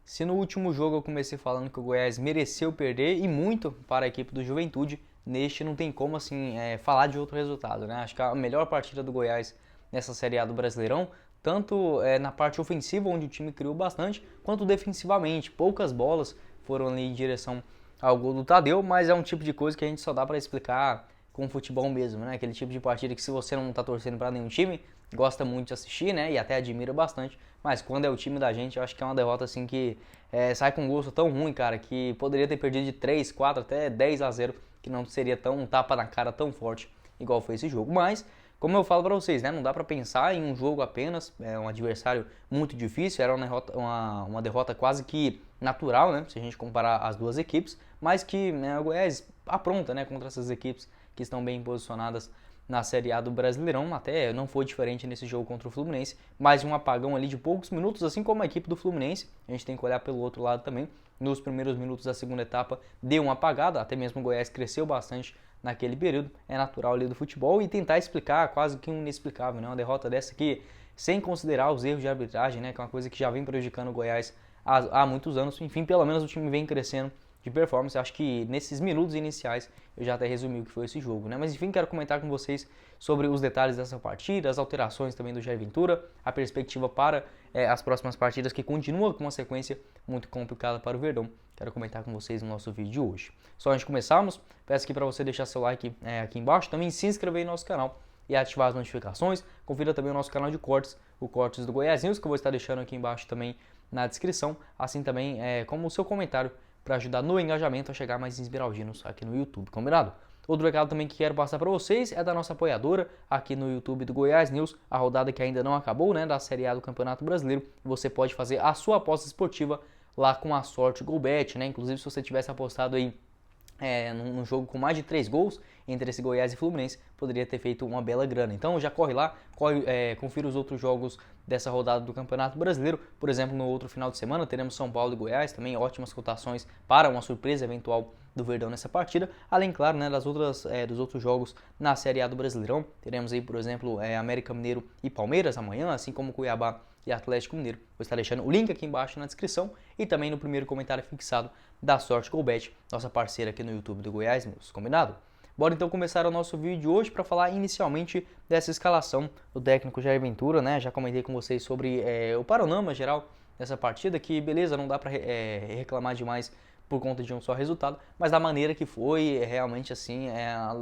Se no último jogo eu comecei falando que o Goiás mereceu perder e muito para a equipe do Juventude, neste não tem como assim falar de outro resultado, né? Acho que a melhor partida do Goiás nessa Série A do Brasileirão, tanto na parte ofensiva, onde o time criou bastante, quanto defensivamente. Poucas bolas foram ali em direção ao gol do Tadeu, mas é um tipo de coisa que a gente só dá para explicar com o futebol mesmo, né? Aquele tipo de partida que se você não está torcendo para nenhum time, gosta muito de assistir, né? E até admira bastante, mas quando é o time da gente, eu acho que é uma derrota assim que sai com um gosto tão ruim, cara, que poderia ter perdido de 3, 4, até 10-0, que não seria tão um tapa na cara tão forte igual foi esse jogo. Mas, como eu falo pra vocês, né, não dá pra pensar em um jogo apenas, é um adversário muito difícil, era uma derrota quase que natural, né, se a gente comparar as duas equipes, mas que o Goiás apronta, né, contra essas equipes que estão bem posicionadas na Série A do Brasileirão. Até não foi diferente nesse jogo contra o Fluminense, mais um apagão ali de poucos minutos, assim como a equipe do Fluminense. A gente tem que olhar pelo outro lado também. Nos primeiros minutos da segunda etapa deu uma apagada, até mesmo o Goiás cresceu bastante naquele período, é natural ali do futebol, e tentar explicar quase que um inexplicável, né? Uma derrota dessa aqui, sem considerar os erros de arbitragem, né? Que é uma coisa que já vem prejudicando o Goiás há muitos anos. Enfim, pelo menos o time vem crescendo de performance. Acho que nesses minutos iniciais eu já até resumi o que foi esse jogo, né? Mas enfim, quero comentar com vocês sobre os detalhes dessa partida, as alterações também do Jair Ventura, a perspectiva para as próximas partidas, que continua com uma sequência muito complicada para o Verdão. Quero comentar com vocês no nosso vídeo de hoje. Só antes de começarmos, peço aqui para você deixar seu like aqui embaixo, também se inscrever no nosso canal e ativar as notificações. Confira também o nosso canal de cortes, o Cortes do Goiás News, que eu vou estar deixando aqui embaixo também na descrição, assim também como o seu comentário para ajudar no engajamento a chegar mais esmeraldinos aqui no YouTube, combinado? Outro recado também que quero passar para vocês é da nossa apoiadora aqui no YouTube do Goiás News, a rodada que ainda não acabou, né, da Série A do Campeonato Brasileiro. Você pode fazer a sua aposta esportiva lá com a sorte GoBet, né? Inclusive, se você tivesse apostado aí num jogo com mais de 3 gols entre esse Goiás e Fluminense, poderia ter feito uma bela grana. Então já corre lá, confira os outros jogos dessa rodada do Campeonato Brasileiro. Por exemplo, no outro final de semana teremos São Paulo e Goiás, também ótimas cotações para uma surpresa eventual do Verdão nessa partida. Além, claro, né, dos outros jogos na Série A do Brasileirão. Teremos aí, por exemplo, América Mineiro e Palmeiras amanhã, assim como Cuiabá e Atlético Mineiro. Vou estar deixando o link aqui embaixo na descrição e também no primeiro comentário fixado da Sorte GoBet, nossa parceira aqui no YouTube do Goiás News, combinado? Bora então começar o nosso vídeo de hoje para falar inicialmente dessa escalação do técnico Jair Ventura, né? Já comentei com vocês sobre o panorama geral dessa partida, que beleza, não dá para reclamar demais por conta de um só resultado, mas da maneira que foi, realmente assim,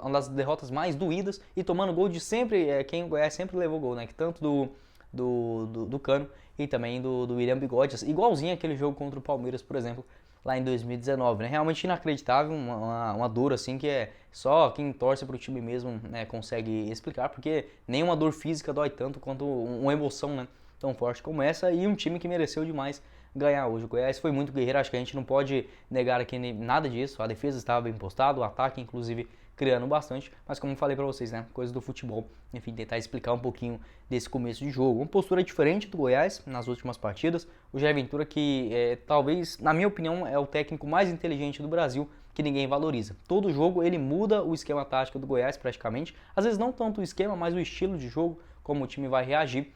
uma das derrotas mais doídas, e tomando gol de sempre, quem o Goiás sempre levou gol, né? Que tanto do Cano e também do William Bigode, igualzinho aquele jogo contra o Palmeiras, por exemplo, lá em 2019, né? Realmente inacreditável, uma dor assim que só quem torce para o time mesmo, né, consegue explicar, porque nenhuma dor física dói tanto quanto uma emoção, né, tão forte como essa, e um time que mereceu demais ganhar hoje. O Goiás foi muito guerreiro, acho que a gente não pode negar aqui nada disso. A defesa estava bem postada, o ataque inclusive criando bastante, mas como eu falei pra vocês, né, coisa do futebol, enfim, tentar explicar um pouquinho desse começo de jogo. Uma postura diferente do Goiás nas últimas partidas. O Jair Ventura, que talvez, na minha opinião, é o técnico mais inteligente do Brasil, que ninguém valoriza. Todo jogo ele muda o esquema tático do Goiás praticamente, às vezes não tanto o esquema, mas o estilo de jogo, como o time vai reagir,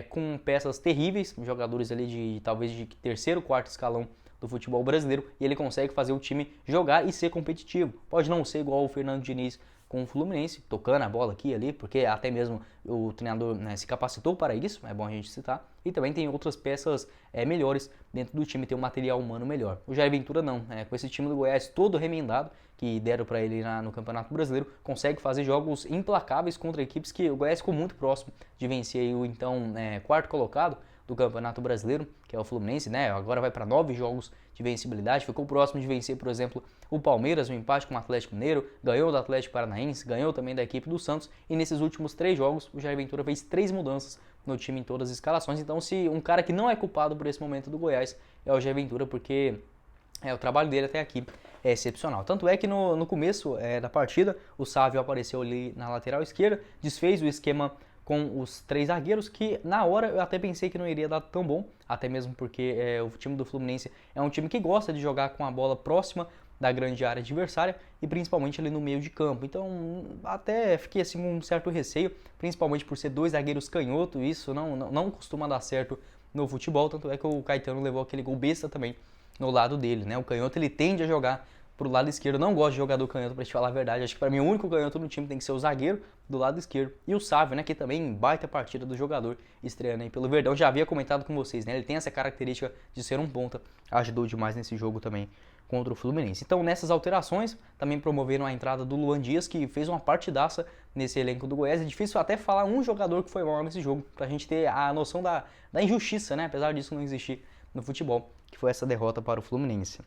com peças terríveis, jogadores ali talvez de terceiro, quarto escalão do futebol brasileiro, e ele consegue fazer o time jogar e ser competitivo. Pode não ser igual o Fernando Diniz com o Fluminense, tocando a bola aqui e ali, porque até mesmo o treinador, né, se capacitou para isso, é bom a gente citar, e também tem outras peças melhores dentro do time, tem um material humano melhor. O Jair Ventura não, com esse time do Goiás todo remendado, que deram para ele no Campeonato Brasileiro, consegue fazer jogos implacáveis contra equipes que o Goiás ficou muito próximo de vencer aí o então quarto colocado do Campeonato Brasileiro, que é o Fluminense, né? Agora vai para 9 jogos de vencibilidade, ficou próximo de vencer, por exemplo, o Palmeiras, um empate com o Atlético Mineiro, ganhou do Atlético Paranaense, ganhou também da equipe do Santos, e nesses últimos 3 jogos o Jair Ventura fez 3 mudanças no time em todas as escalações. Então, se um cara que não é culpado por esse momento do Goiás é o Jair Ventura, porque o trabalho dele até aqui é excepcional. Tanto é que no começo da partida, o Sávio apareceu ali na lateral esquerda, desfez o esquema com os 3 zagueiros, que na hora eu até pensei que não iria dar tão bom, até mesmo porque o time do Fluminense é um time que gosta de jogar com a bola próxima da grande área adversária e principalmente ali no meio de campo. Então até fiquei assim com um certo receio, principalmente por ser 2 zagueiros canhotos, isso não costuma dar certo no futebol, tanto é que o Caetano levou aquele gol besta também no lado dele, né? O canhoto ele tende a jogar pro lado esquerdo. Eu não gosto de jogador canhoto, pra te falar a verdade. Acho que pra mim o único canhoto no time tem que ser o zagueiro do lado esquerdo. E o Sávio, né? Que também baita partida do jogador estreando aí pelo Verdão. Já havia comentado com vocês, né? Ele tem essa característica de ser um ponta. Ajudou demais nesse jogo também contra o Fluminense. Então nessas alterações também promoveram a entrada do Luan Dias, que fez uma partidaça nesse elenco do Goiás. É difícil até falar um jogador que foi mal nesse jogo, pra gente ter a noção da injustiça, né? Apesar disso não existir no futebol, que foi essa derrota para o Fluminense.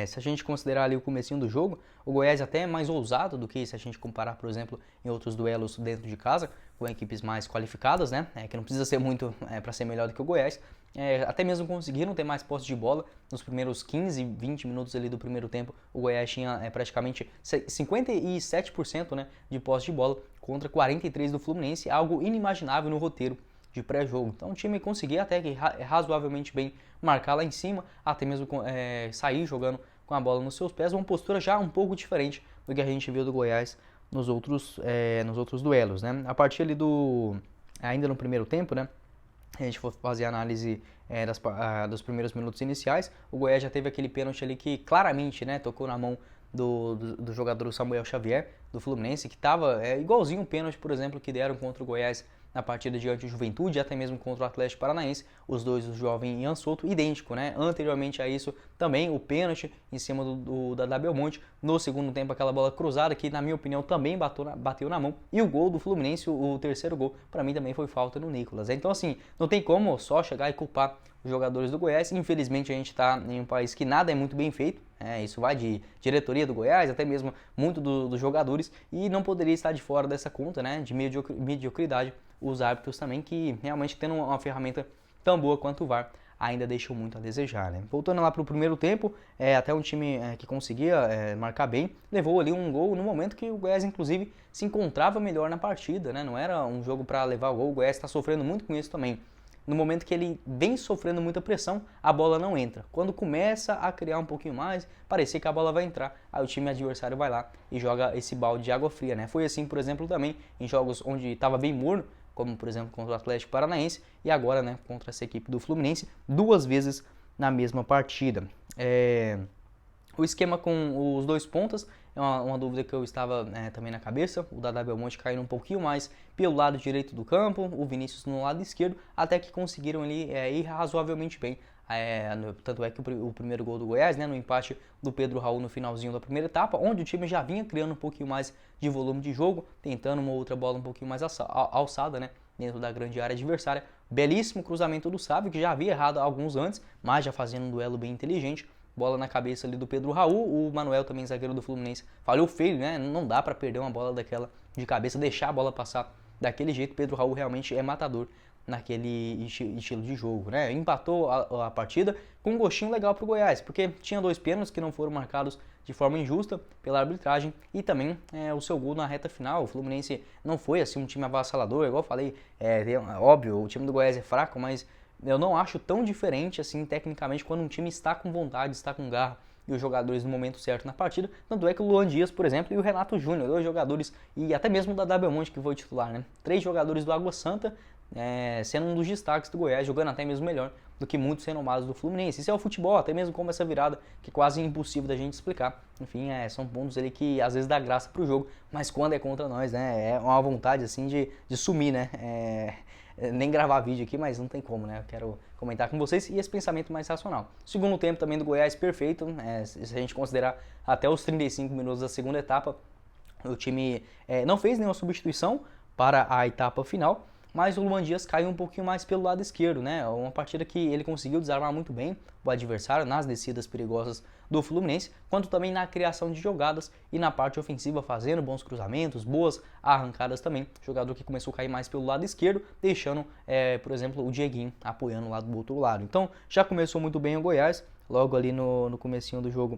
Se a gente considerar ali o comecinho do jogo, o Goiás até é mais ousado do que se a gente comparar, por exemplo, em outros duelos dentro de casa, com equipes mais qualificadas, né? Que não precisa ser muito para ser melhor do que o Goiás. Até mesmo conseguiram ter mais posse de bola nos primeiros 15, 20 minutos ali do primeiro tempo. O Goiás tinha praticamente 57%, né, de posse de bola contra 43% do Fluminense, algo inimaginável no roteiro de pré-jogo. Então o time conseguia até que razoavelmente bem marcar lá em cima, até mesmo sair jogando com a bola nos seus pés, uma postura já um pouco diferente do que a gente viu do Goiás nos outros duelos, né? A partir ali ainda no primeiro tempo, né? A gente for fazer a análise dos primeiros minutos iniciais, o Goiás já teve aquele pênalti ali que claramente, né, tocou na mão do jogador Samuel Xavier, do Fluminense, que estava igualzinho o pênalti, por exemplo, que deram contra o Goiás na partida diante do Juventude, até mesmo contra o Atlético Paranaense, os dois, o Jovem e Ian Souto, idêntico, né? Anteriormente a isso, também o pênalti em cima da Belmonte, no segundo tempo aquela bola cruzada, que na minha opinião também bateu na mão, e o gol do Fluminense, o terceiro gol, para mim também foi falta no Nicolas. Então assim, não tem como só chegar e culpar os jogadores do Goiás. Infelizmente a gente está em um país que nada é muito bem feito, isso vai de diretoria do Goiás, até mesmo muito dos jogadores, e não poderia estar de fora dessa conta, né, de mediocridade, os árbitros também, que realmente tendo uma ferramenta tão boa quanto o VAR, ainda deixam muito a desejar, né? Voltando lá para o primeiro tempo, até um time que conseguia marcar bem, levou ali um gol no momento que o Goiás, inclusive, se encontrava melhor na partida, né? Não era um jogo para levar o gol, o Goiás está sofrendo muito com isso também. No momento que ele vem sofrendo muita pressão, a bola não entra. Quando começa a criar um pouquinho mais, parecia que a bola vai entrar, aí o time adversário vai lá e joga esse balde de água fria, né? Foi assim, por exemplo, também em jogos onde estava bem morno, como por exemplo contra o Atlético Paranaense e agora, né, contra essa equipe do Fluminense, duas vezes na mesma partida. O esquema com os dois pontas é uma dúvida que eu estava também na cabeça. O Dadá Belmonte caindo um pouquinho mais pelo lado direito do campo, o Vinícius no lado esquerdo, até que conseguiram ali ir razoavelmente bem. Tanto é que o primeiro gol do Goiás, né, no empate do Pedro Raul no finalzinho da primeira etapa, onde o time já vinha criando um pouquinho mais de volume de jogo, tentando uma outra bola um pouquinho mais alçada, né, dentro da grande área adversária. Belíssimo cruzamento do Sávio, que já havia errado alguns antes, mas já fazendo um duelo bem inteligente. Bola na cabeça ali do Pedro Raul, o Manuel também, zagueiro do Fluminense, falhou feio, né? Não dá pra perder uma bola daquela de cabeça, deixar a bola passar daquele jeito. Pedro Raul realmente é matador naquele estilo de jogo, né? Empatou a partida com um gostinho legal pro Goiás, porque tinha dois pênaltis que não foram marcados de forma injusta pela arbitragem e também o seu gol na reta final. O Fluminense não foi assim um time avassalador, igual eu falei, óbvio, o time do Goiás é fraco, mas eu não acho tão diferente assim tecnicamente quando um time está com vontade, está com garra e os jogadores no momento certo na partida. Tanto é que o Luan Dias, por exemplo, e o Renato Júnior, dois jogadores, e até mesmo da Belmonte que foi titular, né? 3 jogadores do Água Santa, sendo um dos destaques do Goiás, jogando até mesmo melhor do que muitos renomados do Fluminense. Isso é o futebol, até mesmo como essa virada, que é quase impossível da gente explicar. Enfim, são pontos ali que às vezes dá graça pro jogo, mas quando é contra nós, né? É uma vontade assim de sumir, né? Nem gravar vídeo aqui, mas não tem como, né? Eu quero comentar com vocês e esse pensamento mais racional. Segundo tempo também do Goiás perfeito, se a gente considerar até os 35 minutos da segunda etapa, o time não fez nenhuma substituição para a etapa final, mas o Luan Dias caiu um pouquinho mais pelo lado esquerdo, né? Uma partida que ele conseguiu desarmar muito bem o adversário nas descidas perigosas do Fluminense, quanto também na criação de jogadas e na parte ofensiva, fazendo bons cruzamentos, boas arrancadas também. Jogador que começou a cair mais pelo lado esquerdo, deixando, por exemplo, o Dieguinho apoiando lá do outro lado. Então, já começou muito bem o Goiás, logo ali no comecinho do jogo.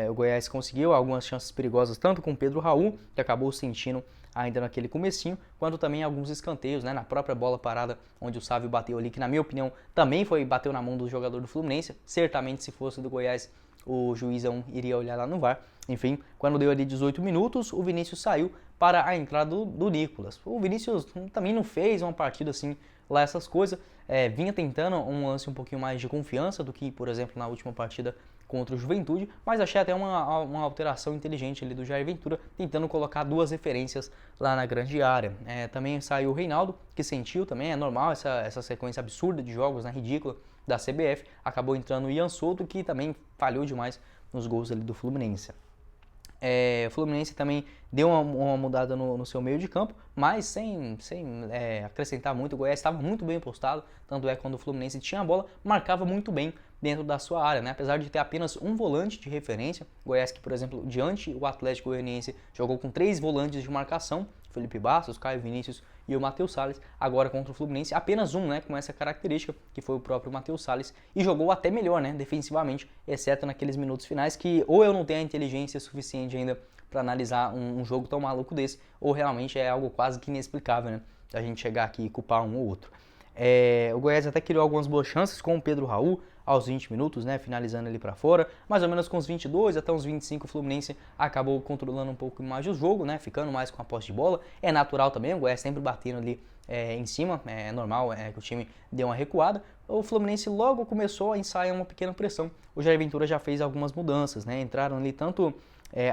O Goiás conseguiu algumas chances perigosas, tanto com o Pedro Raul, que acabou sentindo ainda naquele comecinho, quanto também alguns escanteios, né, na própria bola parada, onde o Sávio bateu ali, que na minha opinião também bateu na mão do jogador do Fluminense. Certamente se fosse do Goiás, o juizão iria olhar lá no VAR. Enfim, quando deu ali 18 minutos, o Vinícius saiu para a entrada do Nicolas. O Vinícius também não fez uma partida assim lá essas coisas, vinha tentando um lance um pouquinho mais de confiança do que, por exemplo, na última partida contra o Juventude, mas achei até uma alteração inteligente ali do Jair Ventura, tentando colocar duas referências lá na grande área. Também saiu o Reinaldo, que sentiu também, é normal essa sequência absurda de jogos, né, ridícula, da CBF, acabou entrando o Ian Souto, que também falhou demais nos gols ali do Fluminense. O Fluminense também deu uma mudada no seu meio de campo, mas sem acrescentar muito. O Goiás estava muito bem postado, tanto é que quando o Fluminense tinha a bola, marcava muito bem dentro da sua área, né? Apesar de ter apenas um volante de referência, o Goiás que, por exemplo, diante o Atlético Goianiense jogou com 3 volantes de marcação, Felipe Bastos, Caio Vinícius e o Matheus Salles. Agora contra o Fluminense, apenas um, né, com essa característica, que foi o próprio Matheus Salles, e jogou até melhor, né, defensivamente, exceto naqueles minutos finais que ou eu não tenho a inteligência suficiente ainda para analisar um jogo tão maluco desse, ou realmente é algo quase que inexplicável, né, a gente chegar aqui e culpar um ou outro. O Goiás até criou algumas boas chances com o Pedro Raul aos 20 minutos, né, finalizando ali para fora, mais ou menos com os 22 até uns 25 o Fluminense acabou controlando um pouco mais o jogo, né, ficando mais com a posse de bola. É natural também, o Goiás sempre batendo ali em cima, é normal que o time dê uma recuada. O Fluminense logo começou a ensaiar uma pequena pressão. O Jair Ventura já fez algumas mudanças, né, entraram ali tanto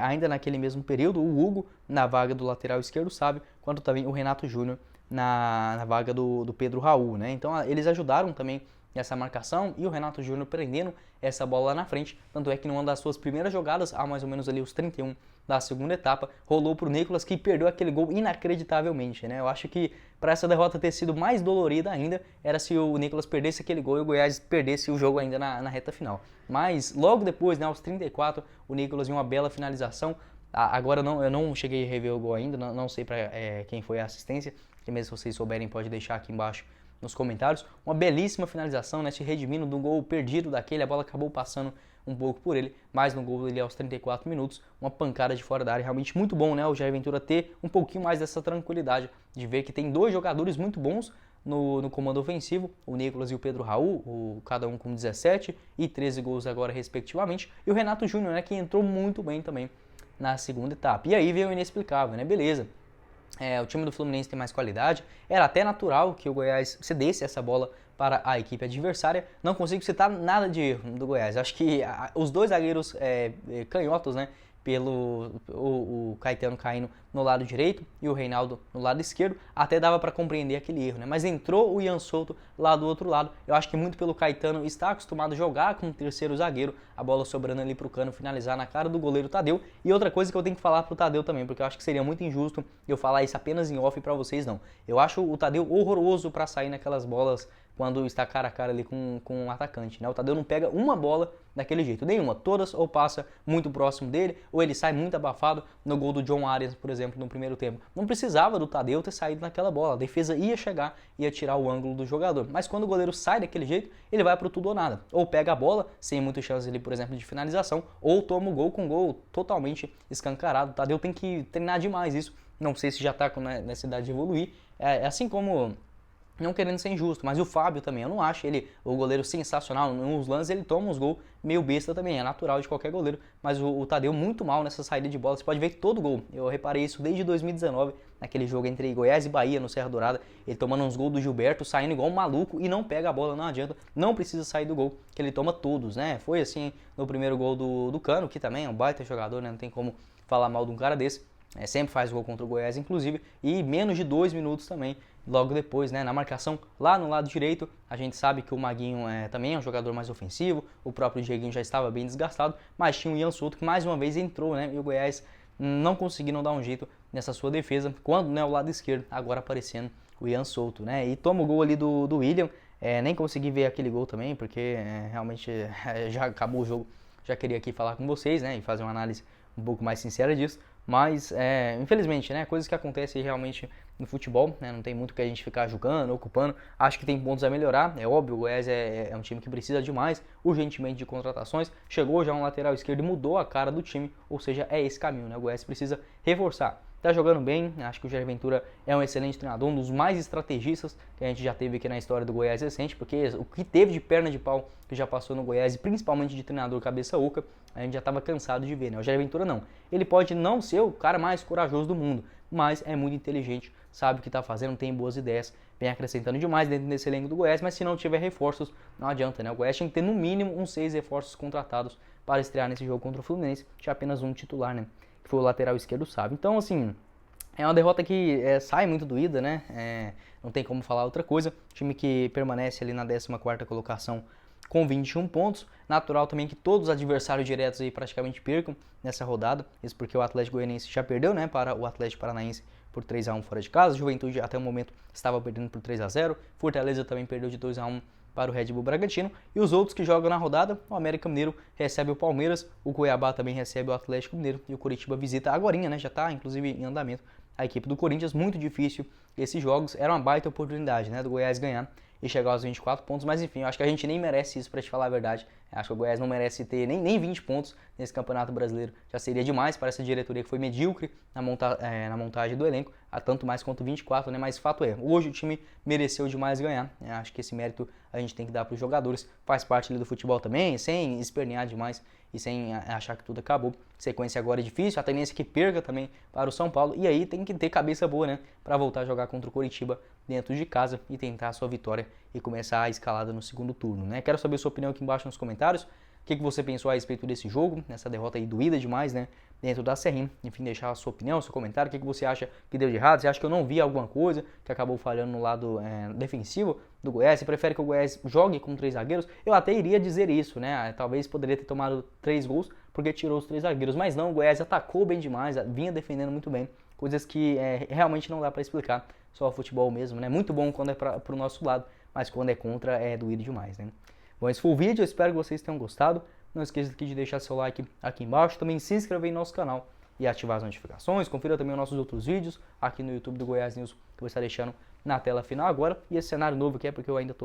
ainda naquele mesmo período o Hugo na vaga do lateral esquerdo, sabe, quanto também o Renato Júnior na vaga do Pedro Raul, né? Então eles ajudaram também nessa marcação e o Renato Júnior prendendo essa bola lá na frente, tanto é que numa das suas primeiras jogadas, há mais ou menos ali os 31 da segunda etapa, rolou pro Nicolas, que perdeu aquele gol inacreditavelmente, né? Eu acho que para essa derrota ter sido mais dolorida ainda, era se o Nicolas perdesse aquele gol e o Goiás perdesse o jogo ainda na reta final. Mas logo depois, né, aos 34, o Nicolas em uma bela finalização. Agora eu não cheguei a rever o gol ainda, não sei para quem foi a assistência, que mesmo se vocês souberem pode deixar aqui embaixo nos comentários. Uma belíssima finalização, né, se redimindo do gol perdido daquele, a bola acabou passando um pouco por ele, mas no gol ele aos 34 minutos, uma pancada de fora da área, realmente muito bom, né, o Jair Ventura ter um pouquinho mais dessa tranquilidade, de ver que tem dois jogadores muito bons no comando ofensivo, o Nicolas e o Pedro Raul, cada um com 17 e 13 gols agora respectivamente, e o Renato Júnior, né, que entrou muito bem também na segunda etapa. E aí veio o inexplicável, né, beleza. O time do Fluminense tem mais qualidade, era até natural que o Goiás cedesse essa bola para a equipe adversária. Não consigo citar nada de erro do Goiás. Acho que os dois zagueiros canhotos, né, pelo o Caetano caindo no lado direito e o Reinaldo no lado esquerdo, até dava para compreender aquele erro, né? Mas entrou o Ian Souto lá do outro lado. Eu acho que muito pelo Caetano estar acostumado a jogar com o terceiro zagueiro, a bola sobrando ali pro Cano finalizar na cara do goleiro Tadeu. E outra coisa que eu tenho que falar pro Tadeu também, porque eu acho que seria muito injusto eu falar isso apenas em off para vocês, não. Eu acho o Tadeu horroroso para sair naquelas bolas quando está cara a cara ali com um atacante, né? O Tadeu não pega uma bola daquele jeito, nenhuma, todas ou passa muito próximo dele, ou ele sai muito abafado no gol do John Arias, por exemplo, no primeiro tempo. Não precisava do Tadeu ter saído naquela bola, a defesa ia chegar, ia tirar o ângulo do jogador, mas quando o goleiro sai daquele jeito, ele vai pro tudo ou nada, ou pega a bola, sem muitas chances ali, por exemplo, de finalização, ou toma o gol com um gol totalmente escancarado. O Tadeu tem que treinar demais isso, não sei se já está nessa idade de evoluir, assim como... Não querendo ser injusto, mas o Fábio também, eu não acho ele o goleiro sensacional. Nos lances ele toma uns gols meio besta também, é natural de qualquer goleiro. Mas o Tadeu muito mal nessa saída de bola, você pode ver que todo gol, eu reparei isso desde 2019, naquele jogo entre Goiás e Bahia no Serra Dourada, ele tomando uns gols do Gilberto, saindo igual um maluco e não pega a bola, não adianta, não precisa sair do gol, que ele toma todos, né? Foi assim no primeiro gol do Cano, que também é um baita jogador, né? Não tem como falar mal de um cara desse. Sempre faz gol contra o Goiás, inclusive, e menos de 2 minutos também, logo depois, né, na marcação lá no lado direito. A gente sabe que o Maguinho também é um jogador mais ofensivo, o próprio Dieguinho já estava bem desgastado, mas tinha o Ian Souto que mais uma vez entrou, né, e o Goiás não conseguiu dar um jeito nessa sua defesa, quando, né, o lado esquerdo, agora aparecendo o Ian Souto, né, e toma o gol ali do William. Nem consegui ver aquele gol também, porque realmente já acabou o jogo, já queria aqui falar com vocês, né, e fazer uma análise um pouco mais sincera disso. Mas, infelizmente, né, coisas que acontecem realmente no futebol, né, não tem muito que a gente ficar julgando, ocupando. Acho que tem pontos a melhorar, é óbvio, o Goiás é um time que precisa demais, urgentemente, de contratações. Chegou já um lateral esquerdo e mudou a cara do time, ou seja, é esse caminho, né, o Goiás precisa reforçar tá jogando bem, acho que o Jair Ventura é um excelente treinador, um dos mais estrategistas que a gente já teve aqui na história do Goiás recente, porque o que teve de perna de pau que já passou no Goiás, e principalmente de treinador cabeça oca, a gente já estava cansado de ver, né? O Jair Ventura não. Ele pode não ser o cara mais corajoso do mundo, mas é muito inteligente, sabe o que está fazendo, tem boas ideias, vem acrescentando demais dentro desse elenco do Goiás, mas se não tiver reforços, não adianta, né? O Goiás tem que ter no mínimo uns 6 reforços contratados para estrear nesse jogo contra o Fluminense, tinha apenas um titular, né? Que foi o lateral esquerdo, sabe? Então, assim, é uma derrota que sai muito doída, né? Não tem como falar outra coisa. Time que permanece ali na 14ª colocação com 21 pontos. Natural também que todos os adversários diretos aí praticamente percam nessa rodada. Isso porque o Atlético Goianiense já perdeu, né, para o Atlético Paranaense por 3-1 fora de casa. Juventude até o momento estava perdendo por 3-0. Fortaleza também perdeu de 2-1 para o Red Bull Bragantino. E os outros que jogam na rodada, o América Mineiro recebe o Palmeiras, o Cuiabá também recebe o Atlético Mineiro e o Coritiba visita agorinha, né, já está inclusive em andamento a equipe do Corinthians. Muito difícil esses jogos, era uma baita oportunidade, né, do Goiás ganhar e chegar aos 24 pontos, mas enfim, eu acho que a gente nem merece isso, para te falar a verdade. Eu acho que o Goiás não merece ter nem 20 pontos nesse Campeonato Brasileiro, já seria demais para essa diretoria que foi medíocre na montagem do elenco, a tanto mais quanto 24, né? Mas fato é, hoje o time mereceu demais ganhar, acho que esse mérito a gente tem que dar para os jogadores, faz parte ali do futebol também, sem espernear demais e sem achar que tudo acabou. Sequência agora é difícil, a tendência é que perca também para o São Paulo, e aí tem que ter cabeça boa, né, para voltar a jogar contra o Coritiba dentro de casa e tentar a sua vitória e começar a escalada no segundo turno, né? Quero saber a sua opinião aqui embaixo nos comentários. O que você pensou a respeito desse jogo, nessa derrota aí doída demais, né? Dentro da Serrinha. Enfim, deixar a sua opinião, seu comentário. O que você acha que deu de errado? Você acha que eu não vi alguma coisa que acabou falhando no lado defensivo do Goiás? Você prefere que o Goiás jogue com 3 zagueiros? Eu até iria dizer isso, né? Talvez poderia ter tomado 3 gols porque tirou os 3 zagueiros. Mas não, o Goiás atacou bem demais, vinha defendendo muito bem. Coisas que realmente não dá para explicar. Só o futebol mesmo, né? Muito bom quando é pro nosso lado, mas quando é contra é doído demais, né? Bom, esse foi o vídeo, eu espero que vocês tenham gostado. Não esqueça de deixar seu like aqui embaixo, também se inscrever em nosso canal e ativar as notificações. Confira também os nossos outros vídeos aqui no YouTube do Goiás News, que eu vou estar deixando na tela final agora. E esse cenário novo aqui é porque eu ainda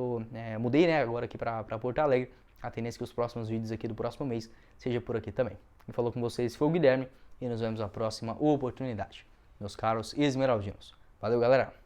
mudei, né, agora aqui para Porto Alegre. A tendência é que os próximos vídeos aqui do próximo mês seja por aqui também. Quem falou com vocês foi o Guilherme e nos vemos na próxima oportunidade, meus caros esmeraldinos. Valeu, galera!